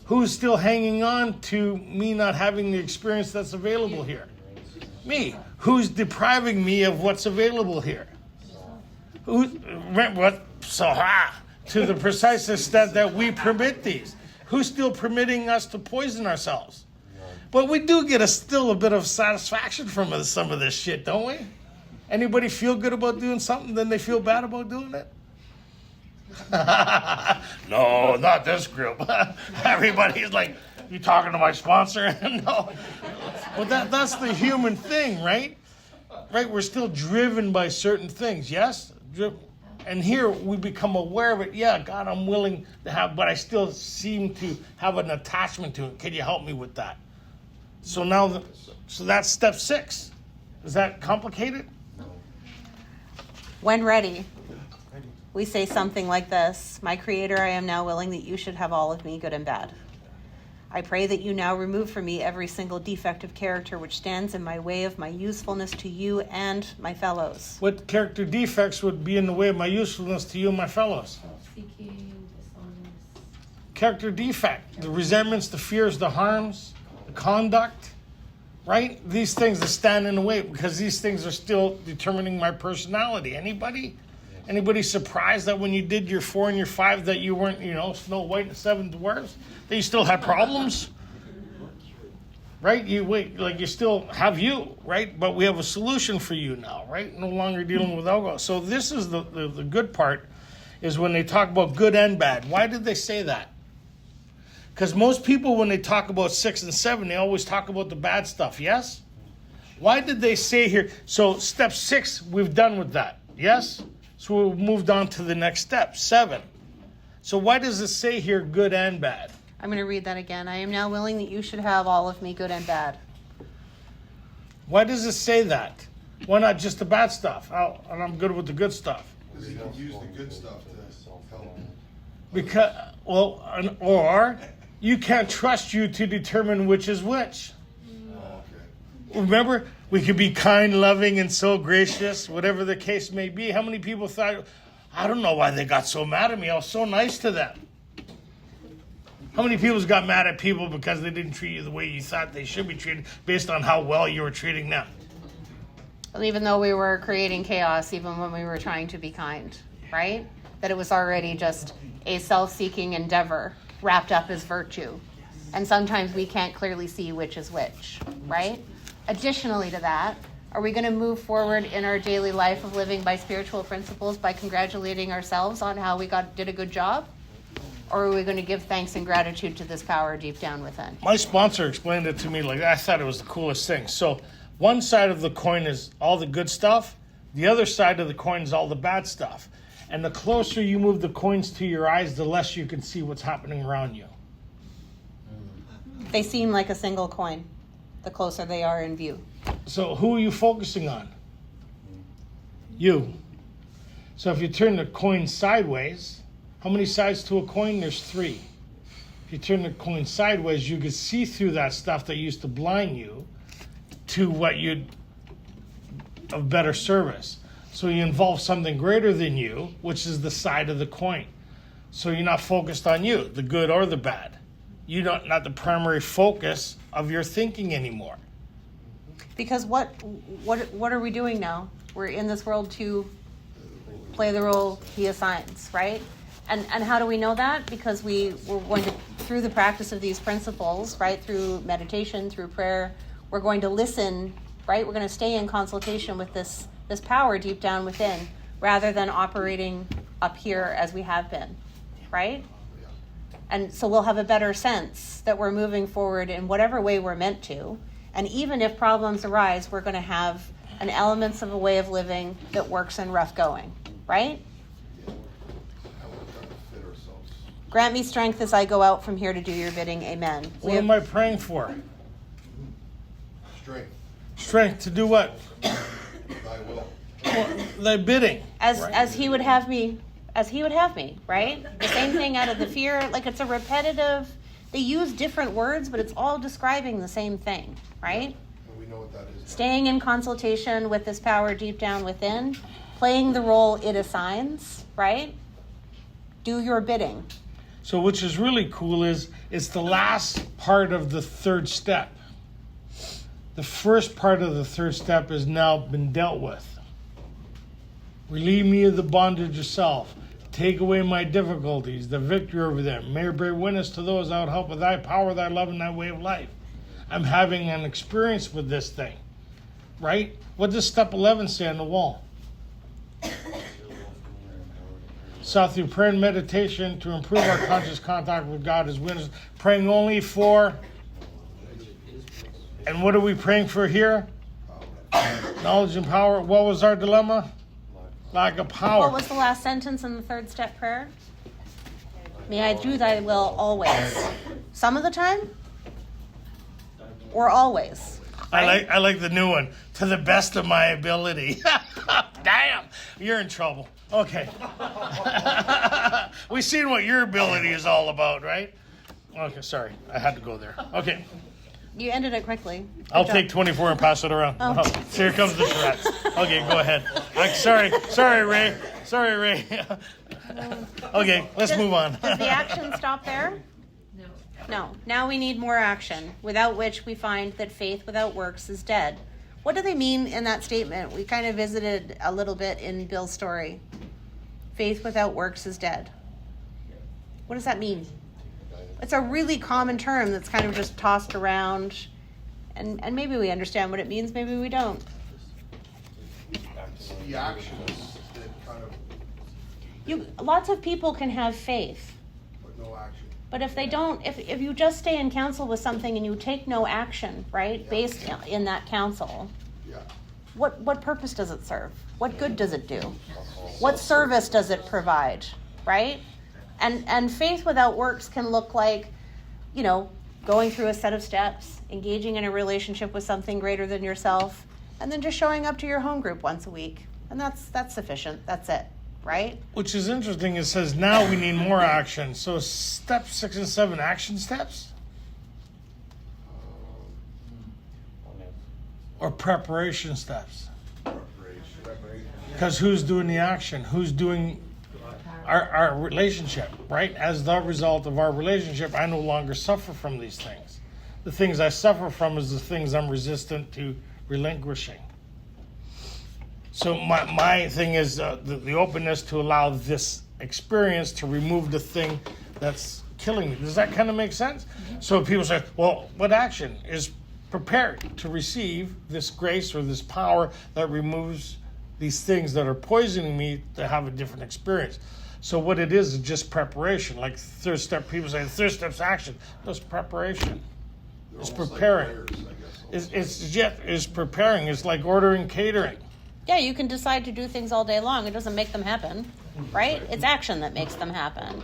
Who's still hanging on to me not having the experience that's available here? Me. Who's depriving me of what's available here? To the precise extent that we permit these. Who's still permitting us to poison ourselves? But we do get still a bit of satisfaction from some of this shit, don't we? Anybody feel good about doing something, then they feel bad about doing it? No, not this group. Everybody's like, you talking to my sponsor? No. But that's the human thing, right? Right? We're still driven by certain things, yes? And here we become aware of it. Yeah, God, I'm willing to have, but I still seem to have an attachment to it. Can you help me with that? So now, so that's step 6. Is that complicated? When ready, we say something like this: My Creator, I am now willing that you should have all of me, good and bad. I pray that you now remove from me every single defect of character which stands in my way of my usefulness to you and my fellows. What character defects would be in the way of my usefulness to you and my fellows? Seeking, dishonest. Character defect, the resentments, the fears, the harms, the conduct, right? These things that stand in the way, because these things are still determining my personality. Anybody surprised that when you did your 4 and your 5 that you weren't, Snow White and 7 dwarfs? That you still had problems? Right? You still have you, right? But we have a solution for you now, right? No longer dealing with alcohol. So this is the good part, is when they talk about good and bad. Why did they say that? Because most people, when they talk about 6 and 7, they always talk about the bad stuff, yes? Why did they say here? So step 6, we've done with that, yes? So we've moved on to the next step, 7. So why does it say here good and bad? I'm going to read that again. I am now willing that you should have all of me, good and bad. Why does it say that? Why not just the bad stuff? And I'm good with the good stuff. Because he can use the good stuff to help. Because, or you can't trust you to determine which is which. Okay. Remember, we could be kind, loving, and so gracious, whatever the case may be. How many people thought, I don't know why they got so mad at me. I was so nice to them. How many people got mad at people because they didn't treat you the way you thought they should be treated based on how well you were treating them? Well, even though we were creating chaos, even when we were trying to be kind, right? That it was already just a self-seeking endeavor wrapped up as virtue. And sometimes we can't clearly see which is which, right? Additionally to that, are we going to move forward in our daily life of living by spiritual principles by congratulating ourselves on how we did a good job? Or are we going to give thanks and gratitude to this power deep down within? My sponsor explained it to me like I thought it was the coolest thing. So one side of the coin is all the good stuff. The other side of the coin is all the bad stuff. And the closer you move the coins to your eyes, the less you can see what's happening around you. They seem like a single coin, the closer they are in view. So who are you focusing on? You. So if you turn the coin sideways, how many sides to a coin? There's 3. If you turn the coin sideways, you can see through that stuff that used to blind you to what you'd of better service. So you involve something greater than you, which is the side of the coin. So you're not focused on you, the good or the bad. You're not the primary focus of your thinking anymore. Because what are we doing now? We're in this world to play the role he assigns, right? And how do we know that? Because we're going to, through the practice of these principles, right, through meditation, through prayer, we're going to listen, right? We're going to stay in consultation with this power deep down within, rather than operating up here as we have been, right? And so we'll have a better sense that we're moving forward in whatever way we're meant to. And even if problems arise, we're going to have an elements of a way of living that works in rough going, right? Grant me strength as I go out from here to do your bidding. Amen. What am I praying for? Strength. Strength to do what? Thy will. Well, thy bidding. As he would have me, right? The same thing out of the fear, like it's a repetitive, they use different words, but it's all describing the same thing, right? And we know what that is. Staying in consultation with this power deep down within, playing the role it assigns, right? Do your bidding. So which is really cool is it's the last part of the 3rd step. The first part of the 3rd step has now been dealt with. Relieve me of the bondage of self. Take away my difficulties, the victory over them. May I bear witness to those that would help with thy power, thy love, and thy way of life. I'm having an experience with this thing, right? What does step 11 say on the wall? Sought through prayer and meditation to improve our conscious contact with God as witness, praying only for, and what are we praying for here? Knowledge and power. What was our dilemma? Lack of power. What was the last sentence in the third step prayer? May I do thy will always. Some of the time? Or always? I like the new one. To the best of my ability. Damn, you're in trouble. Okay. We've seen what your ability is all about, right? Okay, sorry. I had to go there. Okay. You ended it quickly. I'll Good take job. 24 and pass it around. Oh. Oh, here comes the Tourette's. Okay, go ahead. Sorry, Ray. Sorry, Ray. Okay, let's move on. Does the action stop there? No. No. Now we need more action, without which we find that faith without works is dead. What do they mean in that statement? We kind of visited a little bit in Bill's story. Faith without works is dead. What does that mean? It's a really common term that's kind of just tossed around, and maybe we understand what it means, maybe we don't. The actions that kind of, Lots of people can have faith, but no action. but if they don't, if you just stay in council with something and you take no action, right, based in that council, Yeah. what purpose does it serve? What good does it do? What service does it provide, right? And faith without works can look like, going through a set of steps, engaging in a relationship with something greater than yourself, and then just showing up to your home group once a week. And that's sufficient. That's it, right? Which is interesting. It says now we need more action. So step 6 and 7, action steps? Or preparation steps? Preparation. Because who's doing the action? Who's doing our relationship, right? As the result of our relationship, I no longer suffer from these things. The things I suffer from is the things I'm resistant to relinquishing. So my thing is the openness to allow this experience to remove the thing that's killing me. Does that kind of make sense? So people say, well, what action is prepared to receive this grace or this power that removes these things that are poisoning me to have a different experience? So what it is just preparation. Like third step, people say third step's action. That's preparation. They're It's almost like preparing. prayers, I guess. It's preparing. It's like ordering catering. Yeah, you can decide to do things all day long. It doesn't make them happen, right? It's action that makes them happen.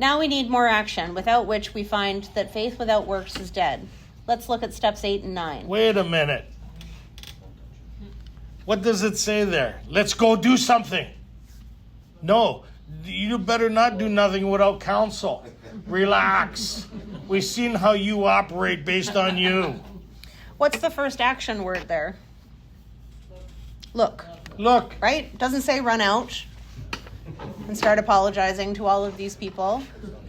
Now we need more action, without which we find that faith without works is dead. Let's look at steps 8 and 9. Wait a minute. What does it say there? Let's go do something. No, you better not do nothing without counsel. Relax. We've seen how you operate based on you. What's the first action word there? Look, Look, right? Doesn't say run out and start apologizing to all of these people.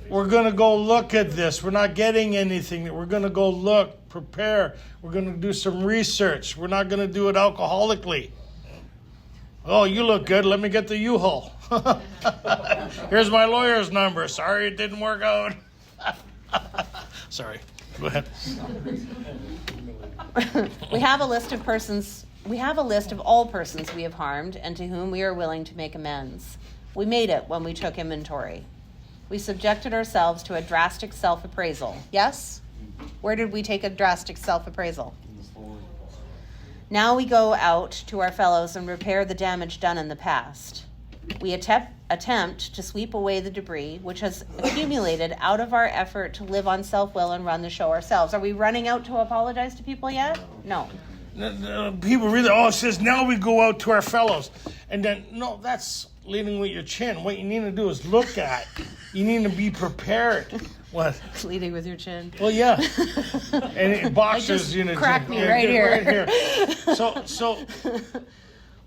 we're going to go look at this. We're not getting anything. We're going to go look, prepare. We're going to do some research. We're not going to do it alcoholically. Oh, you look good. Let me get the U-Haul. Here's my lawyer's number. Sorry it didn't work out. Sorry. Go ahead. We have a list of all persons we have harmed and to whom we are willing to make amends. We made it when we took inventory. We subjected ourselves to a drastic self-appraisal. Yes? Where did we take a drastic self-appraisal? Now we go out to our fellows and repair the damage done in the past. We attempt to sweep away the debris which has accumulated out of our effort to live on self-will and run the show ourselves. Are we running out to apologize to people yet? No. People really, it says now we go out to our fellows. And then, no, that's leading with your chin. What you need to do is look at. You need to be prepared. What? Leading with your chin. Well, yeah. And boxers, It just cracked me right here. Right here. So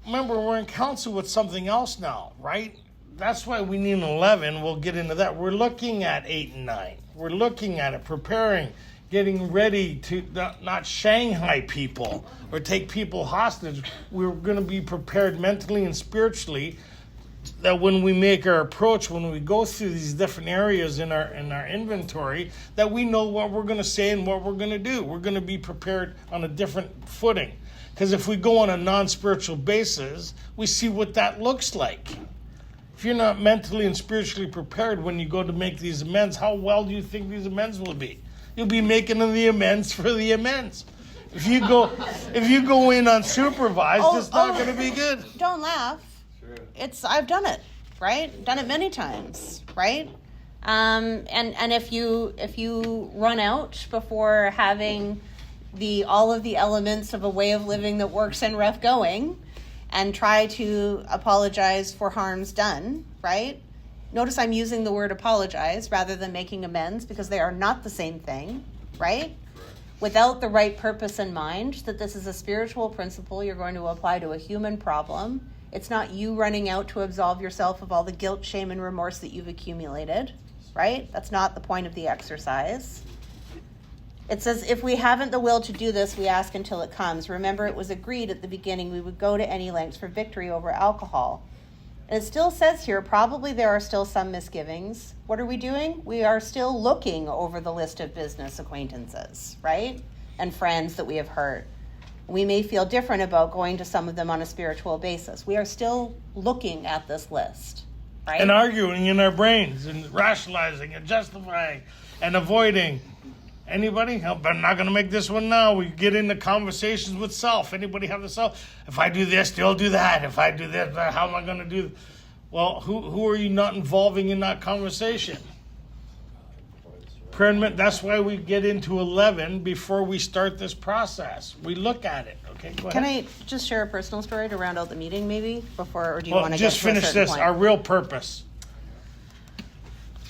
remember, we're in council with something else now, right? That's why we need an 11. We'll get into that. We're looking at 8 and 9. We're looking at it, preparing, getting ready to not Shanghai people or take people hostage. We're going to be prepared mentally and spiritually that when we make our approach, when we go through these different areas in our inventory, that we know what we're going to say and what we're going to do. We're going to be prepared on a different footing. Because if we go on a non-spiritual basis, we see what that looks like. If you're not mentally and spiritually prepared when you go to make these amends, how well do you think these amends will be? You'll be making the amends for the amends. If you go in unsupervised, it's not going to be good. Don't laugh. I've done it, right? Done it many times, right? And if you run out before having all of the elements of a way of living that works in ref going, and try to apologize for harms done, right? Notice I'm using the word apologize rather than making amends, because they are not the same thing, right? Without the right purpose in mind, that this is a spiritual principle you're going to apply to a human problem. It's not you running out to absolve yourself of all the guilt, shame, and remorse that you've accumulated, right? That's not the point of the exercise. It says, if we haven't the will to do this, we ask until it comes. Remember, it was agreed at the beginning we would go to any lengths for victory over alcohol. And it still says here, probably there are still some misgivings. What are we doing? We are still looking over the list of business acquaintances, right? And friends that we have hurt. We may feel different about going to some of them on a spiritual basis. We are still looking at this list, right? And arguing in our brains and rationalizing and justifying and avoiding. Anybody? I'm not going to make this one now. We get into conversations with self. Anybody have the self? If I do this, they'll do that. If I do this, how am I going to do? Well, who are you not involving in that conversation? That's why we get into 11 before we start this process. We look at it. Okay, go ahead. Can I just share a personal story to round out the meeting, maybe, or do you Well, want to just get to a finish certain this. point? Our real purpose.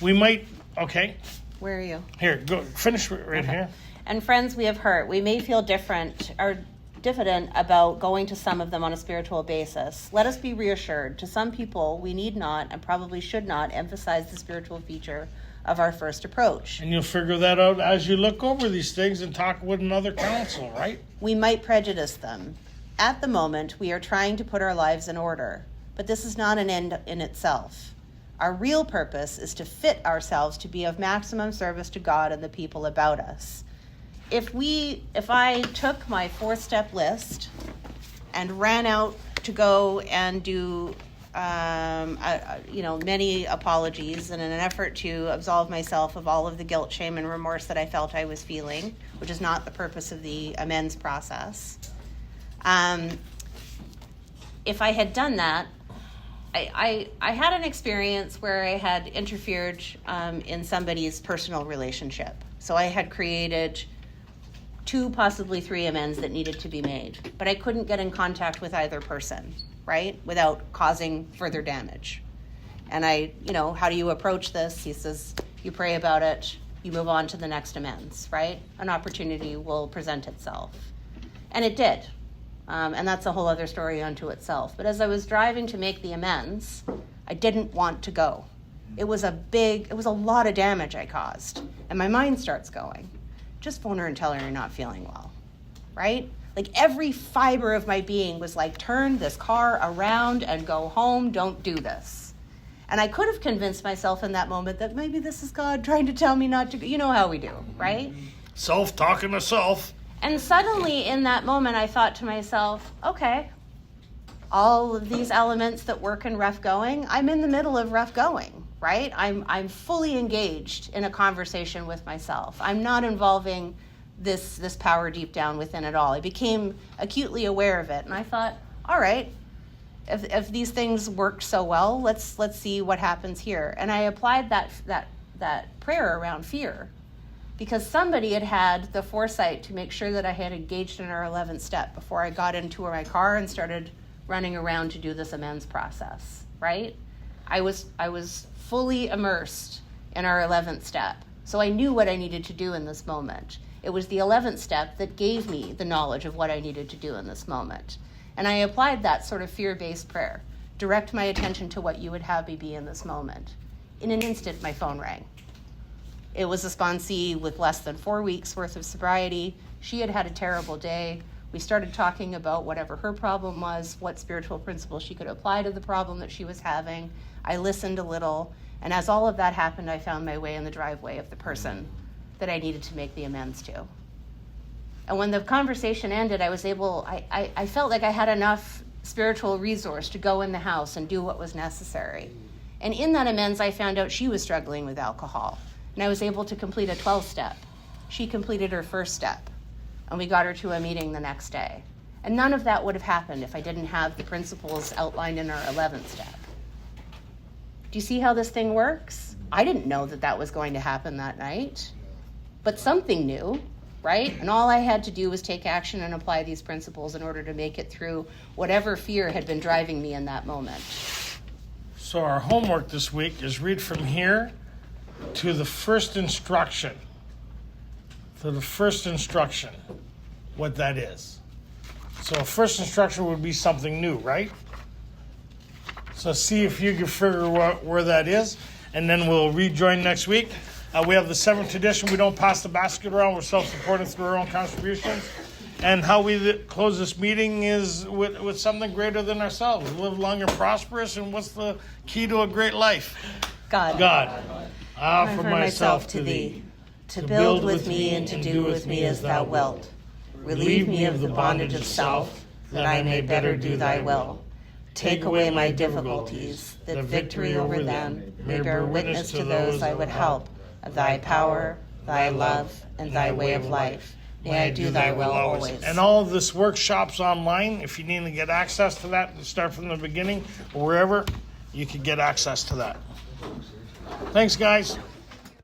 We might. Okay. Where are you? Here, go finish right here. And friends we have hurt, we may feel different or diffident about going to some of them on a spiritual basis. Let us be reassured. To some people, we need not and probably should not emphasize the spiritual feature of our first approach. And you'll figure that out as you look over these things and talk with another counsel, right? We might prejudice them. At the moment, we are trying to put our lives in order, but this is not an end in itself. Our real purpose is to fit ourselves to be of maximum service to God and the people about us. If I took my 4-step list and ran out to go and do, many apologies in an effort to absolve myself of all of the guilt, shame, and remorse that I felt I was feeling, which is not the purpose of the amends process. If I had done that, I had an experience where I had interfered in somebody's personal relationship. So I had created 2, possibly 3 amends that needed to be made. But I couldn't get in contact with either person, right, without causing further damage. And how do you approach this? He says, you pray about it, you move on to the next amends, right? An opportunity will present itself. And it did. And that's a whole other story unto itself. But as I was driving to make the amends, I didn't want to go. It was a lot of damage I caused. And my mind starts going. Just phone her and tell her you're not feeling well, right? Like every fiber of my being was like, turn this car around and go home, don't do this. And I could have convinced myself in that moment that maybe this is God trying to tell me not to go. You know how we do, right? Self talking to self. And suddenly in that moment, I thought to myself, okay, all of these elements that work in ref going, I'm in the middle of ref going, right? I'm fully engaged in a conversation with myself. I'm not involving this power deep down within it all. I became acutely aware of it. And I thought, all right, if these things worked so well, let's see what happens here. And I applied that prayer around fear, because somebody had the foresight to make sure that I had engaged in our 11th step before I got into my car and started running around to do this amends process, right? I was fully immersed in our 11th step. So I knew what I needed to do in this moment. It was the 11th step that gave me the knowledge of what I needed to do in this moment. And I applied that sort of fear-based prayer. Direct my attention to what you would have me be in this moment. In an instant, my phone rang. It was a sponsee with less than 4 weeks worth of sobriety. She had had a terrible day. We started talking about whatever her problem was, what spiritual principle she could apply to the problem that she was having. I listened a little, and as all of that happened, I found my way in the driveway of the person that I needed to make the amends to. And when the conversation ended, I felt like I had enough spiritual resource to go in the house and do what was necessary. And in that amends, I found out she was struggling with alcohol. And I was able to complete a 12-step. She completed her first step, and we got her to a meeting the next day. And none of that would have happened if I didn't have the principles outlined in our 11th step. Do you see how this thing works? I didn't know that that was going to happen that night, but something knew, right? And all I had to do was take action and apply these principles in order to make it through whatever fear had been driving me in that moment. So our homework this week is read from here to the first instruction. To the first instruction, what that is. So first instruction would be something new, right? So see if you can figure where that is, and then we'll rejoin next week. We have the 7th edition. We don't pass the basket around. We're self-supporting through our own contributions. And how we close this meeting is with something greater than ourselves. Live long and prosperous. And what's the key to a great life? God. I offer myself to thee, to build with me and to do with me as thou wilt. Relieve me of the bondage of self, that I may better do thy will. Take away my difficulties, that victory over them may bear witness to those I would help of thy power, thy love, and thy way of life. May I do thy will always. And all of this workshop's online. If you need to get access to that, start from the beginning or wherever, you can get access to that. Thanks, guys.